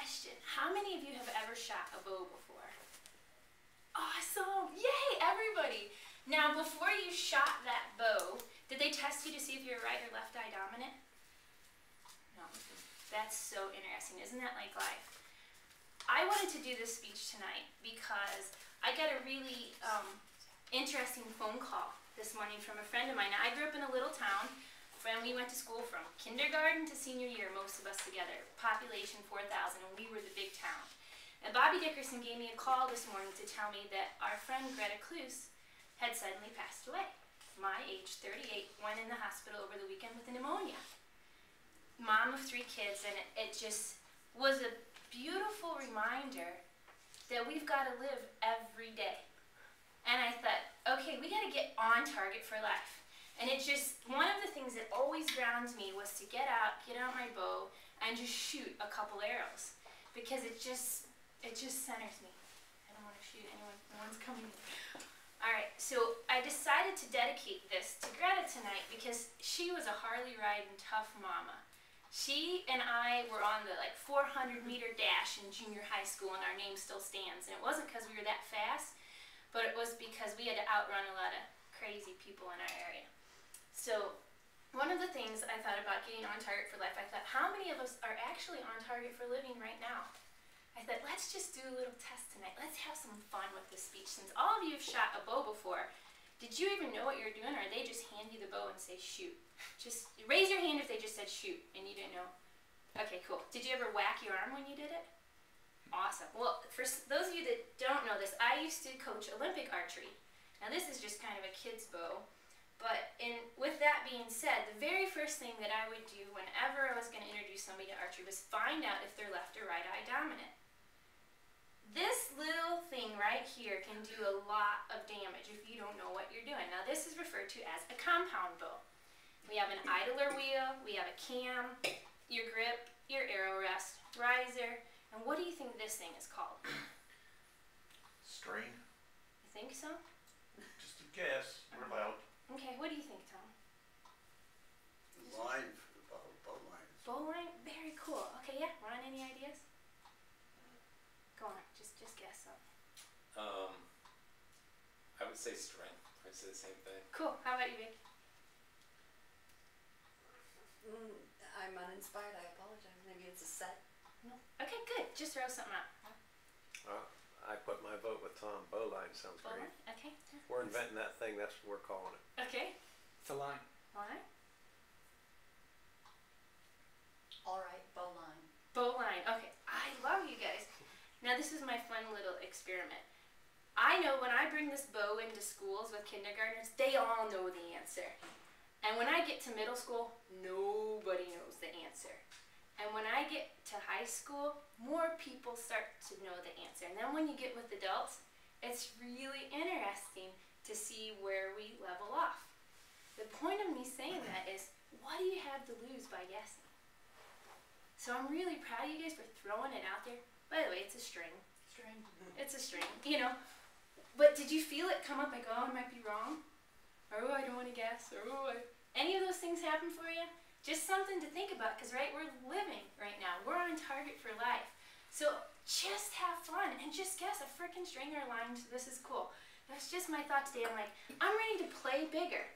question. How many of you have ever shot a bow before? Awesome! Yay, everybody! Now, before you shot that bow, did they test you to see if you're right or left eye dominant? No. That's so interesting. Isn't that like life? I wanted to do this speech tonight because I got a really interesting phone call this morning from a friend of mine. Now, I grew up in a little town. When we went to school from kindergarten to senior year, most of us together, population 4,000, and we were the big town. And Bobby Dickerson gave me a call this morning to tell me that our friend Greta Cluse had suddenly passed away. My age, 38, went in the hospital over the weekend with pneumonia. Mom of 3 kids, and it just was a beautiful reminder that we've got to live every day. And I thought, okay, we got to get on target for life. And it just, one of the things that always grounds me was to get out my bow, and just shoot a couple arrows. Because it just centers me. I don't want to shoot anyone, no one's coming. Alright, so I decided to dedicate this to Greta tonight because she was a Harley-riding tough mama. She and I were on the 400-meter dash in junior high school, and our name still stands. And it wasn't because we were that fast, but it was because we had to outrun a lot of crazy people in our area. So one of the things I thought about getting on target for life, I thought, how many of us are actually on target for living right now? I thought, let's just do a little test tonight. Let's have some fun with this speech. Since all of you have shot a bow before, did you even know what you were doing, or they just hand you the bow and say shoot? Just raise your hand if they just said shoot and you didn't know. Okay, cool. Did you ever whack your arm when you did it? Awesome. Well, for those of you that don't know this, I used to coach Olympic archery. Now this is just kind of a kid's bow. But with that being said, the very first thing that I would do whenever I was going to introduce somebody to archery was find out if they're left or right eye dominant. This little thing right here can do a lot of damage if you don't know what you're doing. Now this is referred to as a compound bow. We have an idler wheel, we have a cam, your grip, your arrow rest, riser, and what do you think this thing is called? String. You think so? Just a guess. We're loud. Okay, what do you think, Tom? Line for the bow, bow line. Bow line? Very cool. Okay, yeah. Ron, any ideas? Go on, just guess something. I would say string. I would say the same thing. Cool. How about you, Vic? I'm uninspired. I apologize. Maybe it's a set. No. Okay, good. Just throw something out. I put my vote with Tom. Bow line sounds Bow great. line? Okay. We're inventing that thing. That's what we're calling it. Okay. It's a line. Line? All right, bow line. Bow line. Okay. I love you guys. Now this is my fun little experiment. I know when I bring this bow into schools with kindergartners, they all know the answer. And when I get to middle school, nobody knows the answer. And when I get to high school, more people start to know the answer. And then when you get with adults, it's really interesting to see where we level off. The point of me saying that is, what do you have to lose by guessing? So I'm really proud of you guys for throwing it out there. By the way, it's a string. String. It's a string, you know. But did you feel it come up like, oh, I might be wrong? Or, oh, I don't want to guess. Or, oh, any of those things happen for you? Just something to think about, because, right, we're living right now. We're on target for life. So just have fun and just guess a frickin' string or line. This is cool. That's just my thought today. I'm like, I'm ready to play bigger.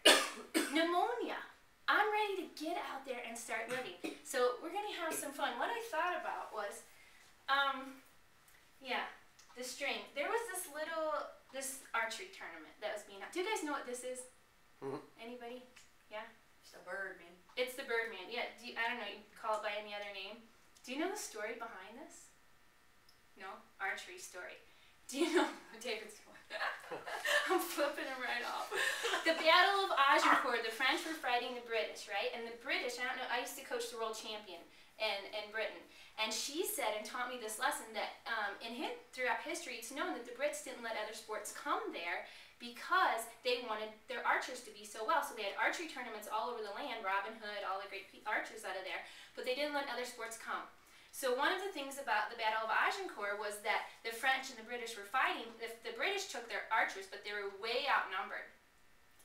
Pneumonia. I'm ready to get out there and start living. So we're going to have some fun. What I thought about was, yeah, the string. There was this archery tournament that was being, do you guys know what this is? Anybody? Yeah? It's a bird, man. It's the Birdman. Yeah, I don't know, you call it by any other name. Do you know the story behind this? No? Archery story. Do you know? David's going. I'm flipping him right off. The Battle of Agincourt, the French were fighting the British, right? And the British, I don't know, I used to coach the world champion in Britain. And she said and taught me this lesson that throughout history, it's known that the Brits didn't let other sports come there because they wanted their archers to be so well. So they had archery tournaments all over the land, Robin Hood, all the great archers out of there, but they didn't let other sports come. So one of the things about the Battle of Agincourt was that the French and the British were fighting. The British took their archers, but they were way outnumbered.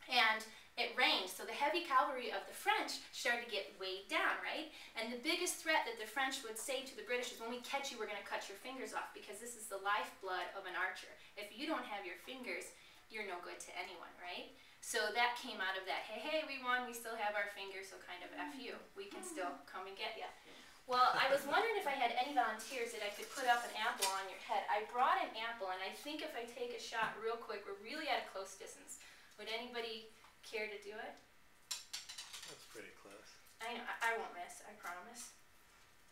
And it rained, so the heavy cavalry of the French started to get weighed down, right? And the biggest threat that the French would say to the British is, when we catch you, we're going to cut your fingers off, because this is the lifeblood of an archer. If you don't have your fingers, you're no good to anyone, right? So that came out of that, hey, we won, we still have our fingers, so kind of F you. We can still come and get you. Well, I was wondering if I had any volunteers that I could put up an apple on your head. I brought an apple, and I think if I take a shot real quick, we're really at a close distance. Would anybody care to do it? That's pretty close. I know, I won't miss, I promise.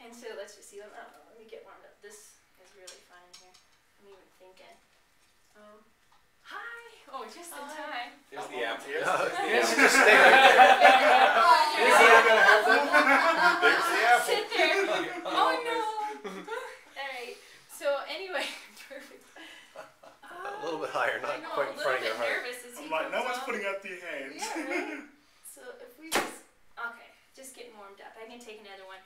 And so let's just see, let me get warmed up. This is really fun in here. I'm even thinking. Hi! Oh, just in time. Here's the apple. Here's It's the just stay right there. Here's the apple. There's the apple. Sit there. Oh no! Alright, so anyway, perfect. A little bit higher, not I know, quite in front of your a little bit heart. nervous as he I'm like, comes no one's up. putting up the hands. Yeah, right? So if we just, okay, just getting warmed up. I can take another one.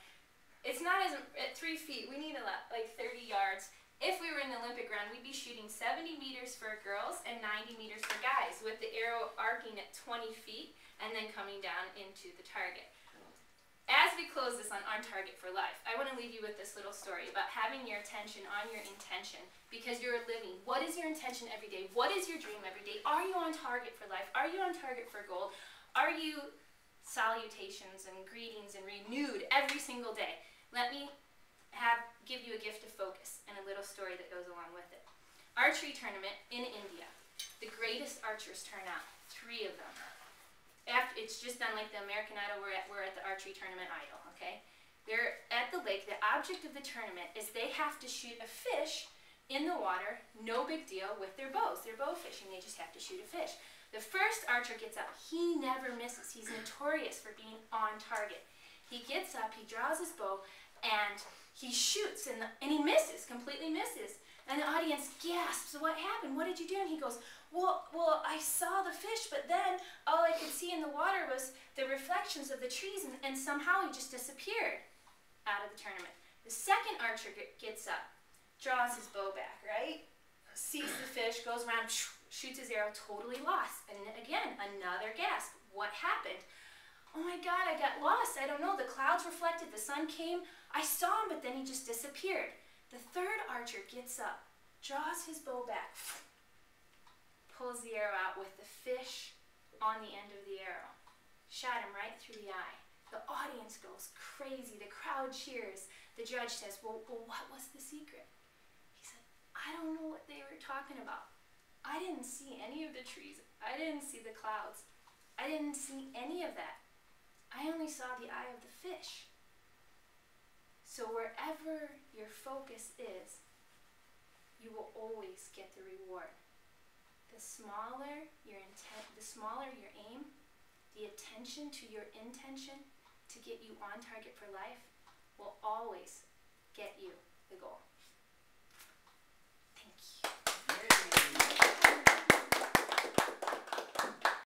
It's not as, at 3 feet, we need a lot, like 30 yards. If we were in the Olympic round, we'd be shooting 70 meters for girls and 90 meters for guys, with the arrow arcing at 20 feet and then coming down into the target. As we close this on Target for Life, I want to leave you with this little story about having your attention on your intention, because you're living. What is your intention every day? What is your dream every day? Are you on target for life? Are you on target for gold? Are you salutations and greetings and renewed every single day? Let me give you a gift of focus and a little story that goes along with it. Archery tournament in India. The greatest archers turn out, 3 of them. It's just done like the American Idol, we're at the archery tournament Idol, okay? They're at the lake. The object of the tournament is they have to shoot a fish in the water, no big deal, with their bows. They're bow fishing, they just have to shoot a fish. The first archer gets up. He never misses. He's notorious for being on target. He gets up, he draws his bow, and he shoots, and he misses, completely misses. And the audience gasps, what happened? What did you do? And he goes, well, I saw the fish, but then all I could see in the water was the reflections of the trees, and somehow he just disappeared out of the tournament. The second archer gets up, draws his bow back, right? Sees the fish, goes around, shoots his arrow, totally lost. And again, another gasp. What happened? Oh my God, I got lost. I don't know. The clouds reflected, the sun came. I saw him, but then he just disappeared. The third archer gets up, draws his bow back, pulls the arrow out with the fish on the end of the arrow. Shot him right through the eye. The audience goes crazy. The crowd cheers. The judge says, well, what was the secret? He said, I don't know what they were talking about. I didn't see any of the trees. I didn't see the clouds. I didn't see any of that. I only saw the eye of the fish. So wherever your focus is, you will always get the reward. The smaller your intent, the smaller your aim, the attention to your intention to get you on target for life will always get you